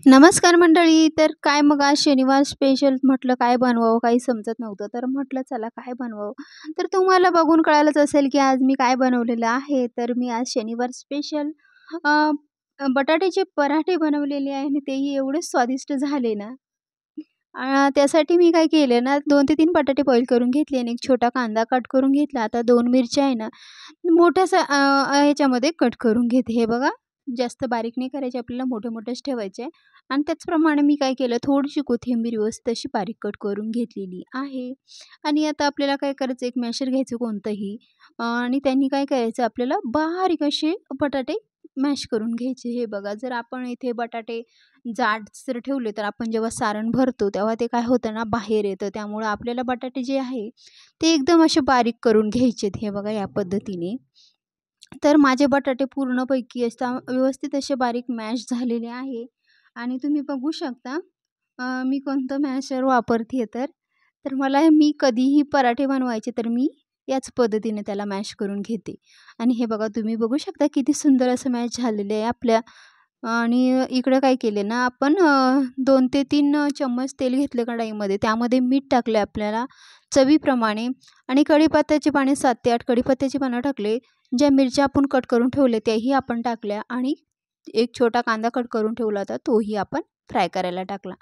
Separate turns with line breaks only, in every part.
नमस्कार मंडळी. तर काय मग आज शनिवार स्पेशल म्हटलं काय बनवावं काही समजत नव्हतं. तर म्हटलं चला काय बनवावं. तर तुम्हाला बघून कळालंच असेल की आज मी काय बनवलेलं आहे. तर मी आज शनिवार स्पेशल अ, बटाट्याचे पराठे बनवलेले आहे आणि तेही एवढे स्वादिष्ट झाले ना. त्यासाठी मी काय केलं ना 2 ते 3 बटाटे बॉईल करून घेतले आणि एक छोटा कांदा कट करून घेतला. आता 2 मिरच्या आहे ना मोठ्याशा ह्याच्यामध्ये कट करून घेते. हे बघा जास्त बारीक नाही करायचे आपल्याला मोठे-मोठेच ठेवायचे आणि त्याचप्रमाणे मी काय केलं थोडीशी कोथिंबीर व्यवस्थित अशी बारीक कट करून घेतलेली आहे. आणि आता आपल्याला काय करायचं एक मॅशर घ्यायचं कोणतंही आणि त्यांनी काय करायचं आपल्याला बारीक असे बटाटे मॅश करून घ्यायचे. हे बघा जर आपण इथे बटाटे जाड जर ठेवले तर आपण जेव्हा सारण भरतो तेव्हा ते काय होतं ना बाहेर येतं. त्यामुळं आपल्याला बटाटे जे आहे ते एकदम असे बारीक करून घ्यायचेत. हे बघा या पद्धतीने. तर माझे बटाटे पूर्णपैकी असा व्यवस्थित असे बारीक मॅश झालेले आहे आणि तुम्ही बघू शकता मी कोणतं मॅशर वापरते तर. तर मी कधीही पराठे बनवायचे तर मी याच पद्धतीने त्याला मॅश करून घेते. आणि हे बघा तुम्ही बघू शकता किती सुंदर असं मॅश झालेलं आहे आपल्या आणि इकडं काय केले ना आपण 2 ते 3 चम्मच तेल घेतले कढईमध्ये. त्यामध्ये मीठ टाकले आपल्याला चवीप्रमाणे आणि कढीपत्त्याची पाने 7 ते 8 कढीपत्त्याची पानं टाकले. ज्या मिरच्या आपण कट करून ठेवल्या त्याही आपण टाकल्या आणि एक छोटा कांदा कट करून ठेवला होता तोही आपण फ्राय करायला टाकला.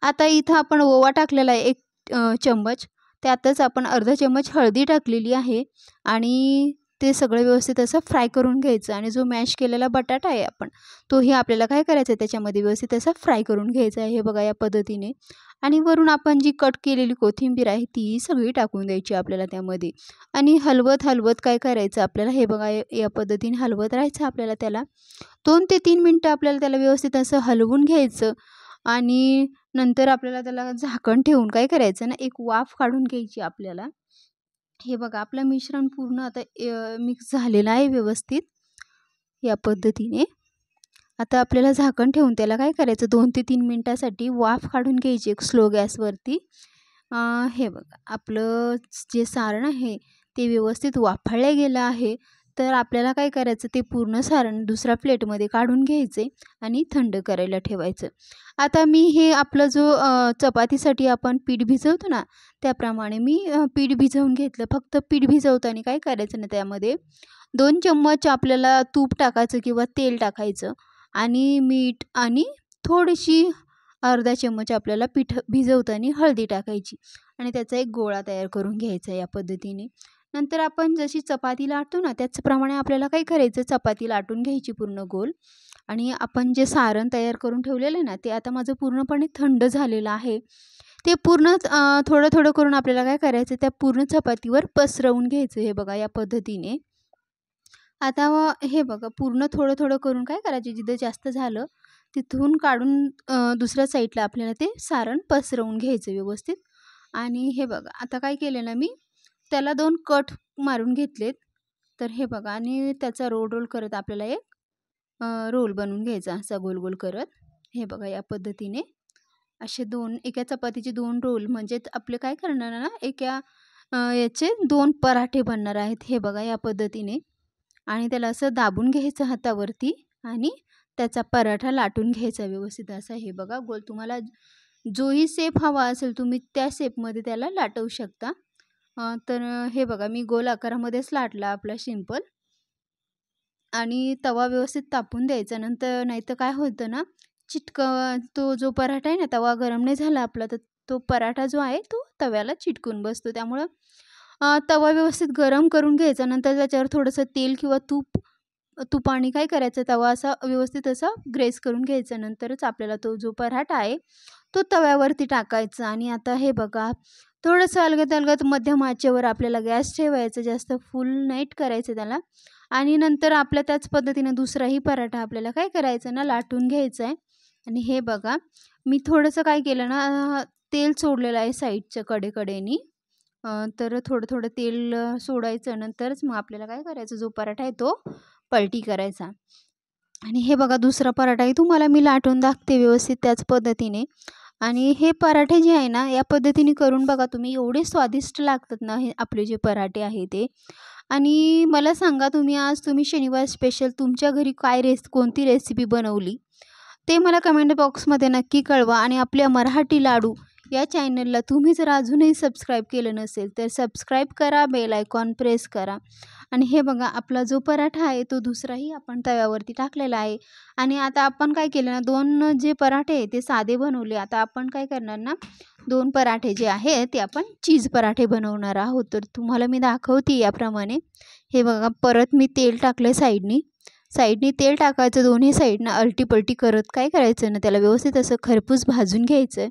आता इथं आपण ओवा टाकलेला आहे 1 चम्मच. त्यातच आपण अर्धा चम्मच हळदी टाकलेली आहे आणि ते सगळं व्यवस्थित असं फ्राय करून घ्यायचं आणि जो मॅश केलेला बटाटा आहे आपण तोही आपल्याला काय करायचा आहे त्याच्यामध्ये व्यवस्थित असा फ्राय करून घ्यायचा आहे. हे बघा या पद्धतीने आणि वरून आपण जी कट केलेली कोथिंबीर आहे ती सगळी टाकून द्यायची आपल्याला त्यामध्ये आणि हलवत काय करायचं आपल्याला हे बघा या पद्धतीने हलवत राहायचं आपल्याला त्याला 2 ते 3 मिनिटं आपल्याला त्याला व्यवस्थित असं हलवून घ्यायचं आणि नंतर आपल्याला त्याला झाकण ठेवून काय करायचं ना एक वाफ काढून घ्यायची आपल्याला. हे बघा आपलं मिश्रण पूर्ण आता मिक्स झालेलं आहे व्यवस्थित या पद्धतीने. आता आपल्याला झाकण ठेवून त्याला काय करायचं 2 ते 3 मिनिटासाठी वाफ काढून घ्यायची एक स्लो गॅसवरती. हे बघा आपलं जे सारण आहे ते व्यवस्थित वाफाळलं गेलं आहे. तर आपल्याला काय करायचं ते पूर्ण सारण दुसऱ्या प्लेटमध्ये काढून घ्यायचे आणि थंड करायला ठेवायचं. आता मी हे आपलं जो चपातीसाठी आपण पीठ भिजवतो ना त्याप्रमाणे मी पीठ भिजवून घेतलं. फक्त पीठ भिजवताना काय करायचं ना त्यामध्ये 2 चम्मच आपल्याला तूप टाकायचं किंवा तेल टाकायचं आणि मीठ आणि थोडीशी अर्धा चम्मच आपल्याला पीठ भिजवताना हळदी टाकायची आणि त्याचा एक गोळा तयार करून घ्यायचा या पद्धतीने. नंतर आपण जशी चपाती लाटतो ना त्याचप्रमाणे आपल्याला काय करायचं चपाती लाटून घ्यायची पूर्ण गोल आणि आपण जे सारण तयार करून ठेवलेलं आहे ना ते आता माझं पूर्णपणे थंड झालेलं आहे. ते पूर्णच थोडं-थोडं करून आपल्याला काय करायचं त्या पूर्ण चपातीवर पसरवून घ्यायचं. हे बघा या पद्धतीने. आता हे बघा पूर्ण थोडं-थोडं करून काय करायचं जिथं जास्त झालं तिथून काढून दुसऱ्या साईडला आपल्याला ते सारण पसरवून घ्यायचं व्यवस्थित. आणि हे बघा आता काय केलं ना मी त्याला 2 कट मारून घेतलेत. तर हे बघा आणि त्याचा रोल करत आपल्याला एक रोल बनवून घ्यायचा असा गोल-गोल करत. हे बघा या पद्धतीने असे 2 एका चपातीचे 2 रोल म्हणजे आपले काय करणार ना एका याचे 2 पराठे बनणार आहेत. हे बघा या पद्धतीने आणि त्याला असं दाबून घ्यायचं हातावरती आणि त्याचा पराठा लाटून घ्यायचा व्यवस्थित असा. हे बघा गोल तुम्हाला जोही शेप हवा असेल तुम्ही त्या शेपमध्ये त्याला लाटवू शकता. हे बघा मी गोल आकारामध्येच लाटला आपला सिंपल आणि तवा व्यवस्थित तापून द्यायचा. नंतर नाहीतर काय होतं ना तो जो पराठा आहे ना तवा गरम नाही झाला आपला तर तो पराठा जो आहे तो तव्याला चिटकून बसतो. त्यामुळं तवा व्यवस्थित गरम करून घ्यायचा. नंतर त्याच्यावर थोडंसं तेल किंवा तुपाने काय करायचं तवा असा व्यवस्थित असा ग्रेस करून घ्यायचा. नंतरच आपल्याला तो जो पराठा आहे तो तव्यावरती टाकायचा आणि आता हे बघा थोडंसं अलगद-अलगद मध्यम आचेवर आपल्याला गॅस ठेवायचा. जास्त फुल नाही करायचं त्याला आणि नंतर आपल्या त्याच पद्धतीने दुसराही पराठा आपल्याला काय करायचं ना लाटून घ्यायचा आहे. आणि हे बघा मी थोडंसं काय केलं ना तेल सोडलेलं आहे साईडच्या कडेकडेनी. तर थोडं-थोडं तेल सोडायचं नंतरच मग आपल्याला काय करायचं जो पराठा आहे तो पलटी करायचा. आणि हे बघा दुसरा पराठाही तुम्हाला मी लाटून दाखवते व्यवस्थित त्याच पद्धतीने. आणि हे पराठे जे आहे ना या पद्धतीने करून बघा तुम्ही एवढे स्वादिष्ट लागतात ना हे आपले जे पराठे आहे ते. आणि मला सांगा तुम्ही आज शनिवार स्पेशल तुमच्या घरी कोणती रेसिपी बनवली ते मला कमेंट बॉक्समध्ये नक्की कळवा. आणि आपल्या मराठी लाडू या चॅनलला तुम्ही जर अजूनही सबस्क्राईब केलं नसेल तर सबस्क्राईब करा, बेल आयकॉन प्रेस करा. आणि हे बघा आपला जो पराठा आहे तो दुसराही आपण तव्यावरती टाकलेला आहे. आणि आता आपण काय केलं ना, 2 जे पराठे आहे ते साधे बनवले. आता आपण काय करणार ना, 2 पराठे जे आहेत ते आपण चीज पराठे बनवणार आहोत. तर तुम्हाला मी दाखवते याप्रमाणे. हे बघा परत मी तेल टाकलं साईडनी तेल टाकायचं, दोन्ही साईडनं अलटी-पलटी करत काय करायचं ना, त्याला व्यवस्थित असं खरपूस भाजून घ्यायचं.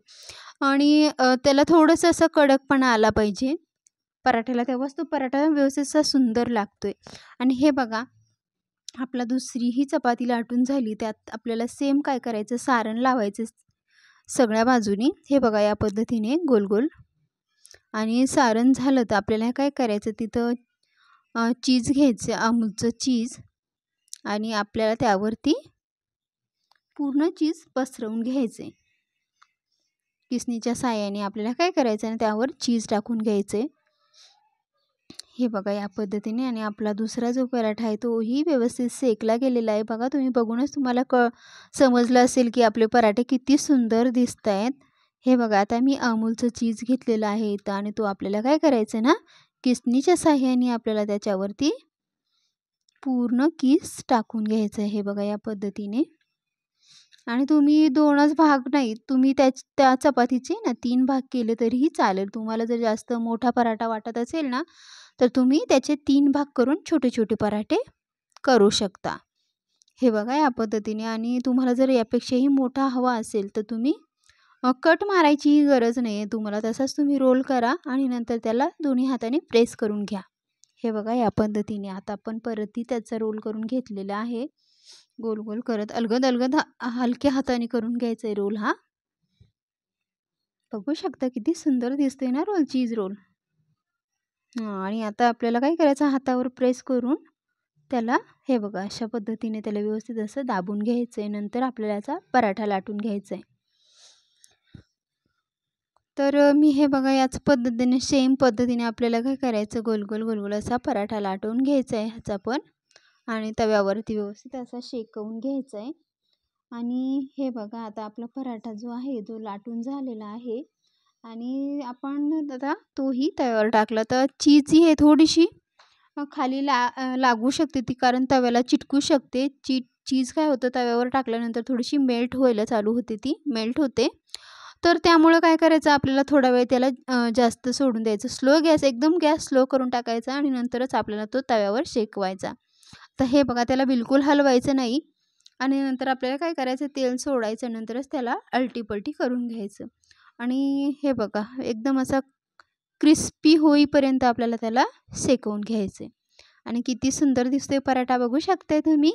आणि त्याला थोडंसं असं कडकपणा आला पाहिजे पराठ्याला, तेव्हाच तो पराठा व्यवस्थित असा सुंदर लागतोय. आणि हे बघा आपला दुसरीही चपाती लाटून झाली. त्यात आपल्याला सेम काय करायचं, सारण लावायचं सगळ्या बाजूनी. हे बघा या पद्धतीने गोल गोल. आणि सारण झालं तर आपल्याला काय करायचं, तिथं चीज घ्यायचं, अमूलचं चीज. आणि आपल्याला त्यावरती पूर्ण चीज पसरवून घ्यायचे. किसणीच्या साहाय्याने आपल्याला काय करायचं आहे, त्यावर चीज टाकून घ्यायचे. हे बघा या पद्धतीने. आणि आपला दुसरा जो पराठा आहे तोही व्यवस्थित शेकला गेलेला आहे. बघा तुम्ही बघूनच तुम्हाला समजलं असेल की आपले पराठे किती सुंदर दिसत आहेत. हे बघा आता मी अमूलचं चीज घेतलेलं आहे इथं. आणि तो आपल्याला काय करायचं ना, किसणीच्या साहाय्याने आपल्याला त्याच्यावरती पूर्ण किस टाकून घ्यायचं आहे. हे बघा या पद्धतीने. आणि तुम्ही 2च भाग नाही, तुम्ही त्या चपातीचे ना 3 भाग केले तरीही चालेल. तुम्हाला जर जास्त मोठा पराठा वाटत असेल ना, तर तुम्ही त्याचे 3 भाग करून छोटे-छोटे पराठे करू शकता. हे बघा या पद्धतीने. आणि तुम्हाला जर यापेक्षाही मोठा हवा असेल तर तुम्ही कट मारायचीही गरज नाही आहे तुम्हाला. तसाच तुम्ही रोल करा आणि नंतर त्याला दोन्ही हाताने प्रेस करून घ्या. हे बघा या पद्धतीने. आता आपण परतही त्याचा रोल करून घेतलेला आहे. गोल गोल करत अलगद हलक्या हाताने करून घ्यायचा आहे रोल हा. बघू शकता किती सुंदर दिसतोय ना रोल, चीज रोल. आणि आता आपल्याला काय करायचं, हातावर प्रेस करून त्याला हे बघा अशा पद्धतीने त्याला व्यवस्थित असं दाबून घ्यायचं आहे. नंतर आपल्याला याचा पराठा लाटून घ्यायचा आहे. तर मी हे बघा याच पद्धतीने सेम पद्धतीने आपल्याला काय करायचं, गोल गोल असा पराठा लाटून घ्यायचा आहे ह्याचा पण. आणि तव्यावरती व्यवस्थित असा शेकवून घ्यायचा आहे. आणि हे बघा आता आपला पराठा जो आहे तो लाटून झालेला आहे. आणि आपण आता तोही तव्यावर टाकला तर चीज ही आहे थोडीशी खाली लागू शकते ती, कारण तव्याला चिटकू शकते. चीज काय होतं, तव्यावर टाकल्यानंतर थोडीशी मेल्ट व्हायला चालू होते, ती मेल्ट होते. तर त्यामुळं काय करायचं, आपल्याला थोडा वेळ त्याला जास्त सोडून द्यायचं. एकदम गॅस स्लो करून टाकायचा आणि नंतरच आपल्याला तो तव्यावर शेकवायचा. तर हे बघा त्याला बिलकुल हलवायचं नाही. आणि नंतर आपल्याला काय करायचं, तेल सोडायचं, नंतरच त्याला अलटी-पलटी करून घ्यायचं. आणि हे बघा एकदम असा क्रिस्पी होईपर्यंत आपल्याला त्याला शेकवून घ्यायचं आहे. आणि किती सुंदर दिसतोय पराठा बघू शकताय तुम्ही.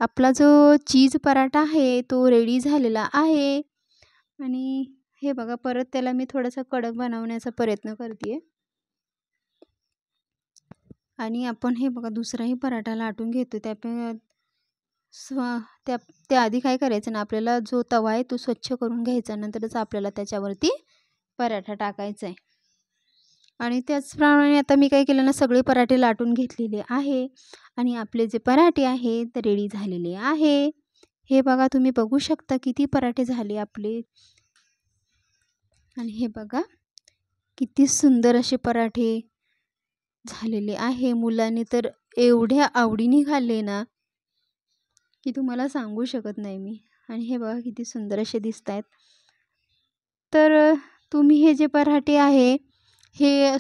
आपला जो चीज पराठा आहे तो रेडी झालेला आहे. आणि हे बघा परत त्याला मी थोडासा कडक बनवण्याचा प्रयत्न करते. आणि आपण हे बघा दुसराही पराठा लाटून घेतो. त्याआधी काय करायचं ना, आपल्याला जो तवा आहे तो स्वच्छ करून घ्यायचा. नंतरच आपल्याला त्याच्यावरती पराठा टाकायचा आहे. आणि त्याचप्रमाणे आता मी काय केलं ना, सगळे पराठे लाटून घेतलेले आहे. आणि आपले जे पराठे आहेत रेडी झालेले आहे. हे बघा तुम्ही बघू शकता किती पराठे झाले आपले. आणि हे बघा किती सुंदर असे पराठे झालेले आहे. मुलांनी तर एवढ्या आवडीने खाल्ले ना की तुम्हाला सांगू शकत नाही मी. आणि हे बघा किती सुंदर असे दिसत आहेत. तर तुम्ही हे जे पराठे आहे हे